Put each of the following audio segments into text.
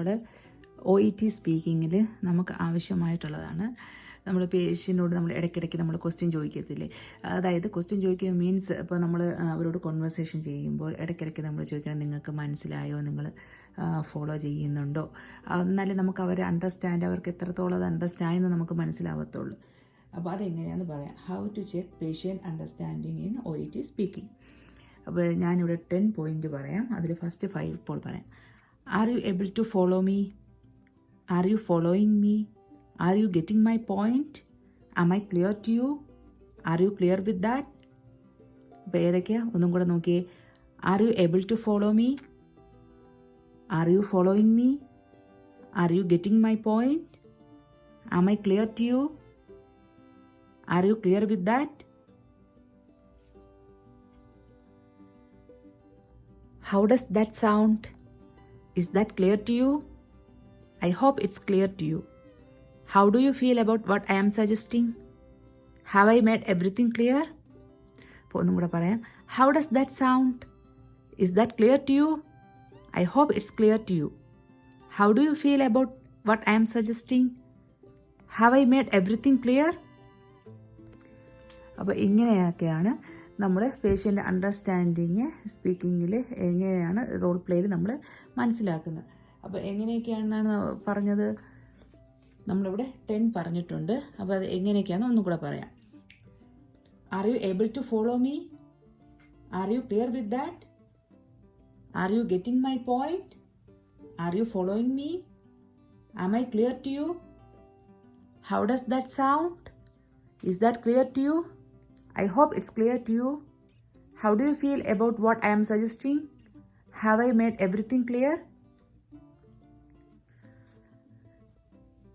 നമ്മുടെ OET സ്പീക്കിങ്ങിൽ നമുക്ക് ആവശ്യമായിട്ടുള്ളതാണ്. നമ്മൾ പേഷ്യൻറ്റിനോട് നമ്മൾ ഇടയ്ക്കിടയ്ക്ക് നമ്മൾ ക്വസ്റ്റ്യൻ ചോദിക്കത്തില്ലേ, അതായത് ക്വസ്റ്റ്യൻ ചോദിക്കുക മീൻസ് ഇപ്പോൾ നമ്മൾ അവരോട് കോൺവെർസേഷൻ ചെയ്യുമ്പോൾ ഇടയ്ക്കിടയ്ക്ക് നമ്മൾ ചോദിക്കണം, നിങ്ങൾക്ക് മനസ്സിലായോ, നിങ്ങൾ ഫോളോ ചെയ്യുന്നുണ്ടോ, എന്നാലും നമുക്ക് അവരെ അണ്ടർസ്റ്റാൻഡ്, അവർക്ക് എത്രത്തോളം അത് അണ്ടർസ്റ്റാൻഡ് എന്ന് നമുക്ക് മനസ്സിലാവത്തുള്ളൂ. അപ്പോൾ അതെങ്ങനെയാണെന്ന് പറയാം. How to check patient understanding in OET speaking. അപ്പോൾ ഞാനിവിടെ 10 പോയിൻ്റ് പറയാം. അതിൽ ഫസ്റ്റ് 5 ഇപ്പോൾ പറയാം. Are you able to follow me? Are you following me? Are you getting my point? Am I clear to you? Are you clear with that? അപ്പോൾ ഏതൊക്കെയാണ് ഒന്നും കൂടെ നോക്കിയേ. Are you able to follow me? Are you following me? Are you getting my point? Am I clear to you? Are you clear with that? How does that sound? Is that clear to you? I hope it's clear to you. How do you feel about what I am suggesting? Have I made everything clear? അപ്പോൾ ഒന്നും കൂടെ പറയാം. How does that sound? Is that clear to you? I hope it's clear to you. How do you feel about what I am suggesting? Have I made everything clear? അപ്പോൾ ഇങ്ങനെയൊക്കെയാണ് നമ്മൾ patient understanding സ്പീക്കിങ്ങിൽ എങ്ങനെയാണ് role പ്ലേയിൽ നമ്മൾ മനസ്സിലാക്കുന്നത്. അപ്പോൾ എങ്ങനെയൊക്കെയാണെന്നാണ് പറഞ്ഞത്, നമ്മളിവിടെ 10 പറഞ്ഞിട്ടുണ്ട്. അപ്പോൾ അത് എങ്ങനെയൊക്കെയാണെന്ന് ഒന്നും കൂടെ പറയാം. Are you able to follow me? Are you clear with that? Are you getting my point? Are you following me? Am I clear to you? How does that sound? Is that clear to you? I hope it's clear to you. How do you feel about what I am suggesting? Have I made everything clear?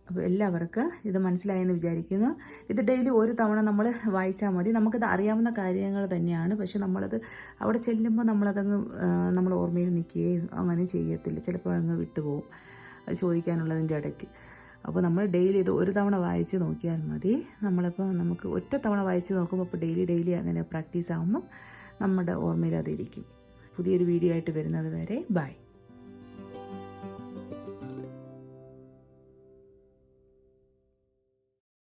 അപ്പോൾ എല്ലാവർക്കും ഇത് മനസ്സിലായെന്ന് വിചാരിക്കുന്നു. ഇത് daily ഒരു തവണ നമ്മൾ വായിച്ചാൽ മതി. നമുക്കത് അറിയാവുന്ന കാര്യങ്ങൾ തന്നെയാണ്, പക്ഷെ നമ്മളത് അവിടെ ചെല്ലുമ്പോൾ നമ്മൾ ഓർമ്മയിൽ നിൽക്കുകയും അങ്ങനെ ചെയ്യത്തില്ല. ചിലപ്പോൾ അങ്ങ് വിട്ടുപോകും അത് ചോദിക്കാനുള്ളതിൻ്റെ ഇടയ്ക്ക്. അപ്പോൾ നമ്മൾ ഡെയിലി ഇത് ഒരു തവണ വായിച്ച് നോക്കിയാൽ മതി. നമ്മളിപ്പോൾ നമുക്ക് ഒറ്റ തവണ വായിച്ച് നോക്കുമ്പോൾ ഇപ്പോൾ ഡെയിലി അങ്ങനെ പ്രാക്ടീസ് ആകുമ്പോൾ നമ്മുടെ ഓർമ്മയിൽ അതിരിക്കും. പുതിയൊരു വീഡിയോ ആയിട്ട് വരുന്നത് വരെ ബൈ.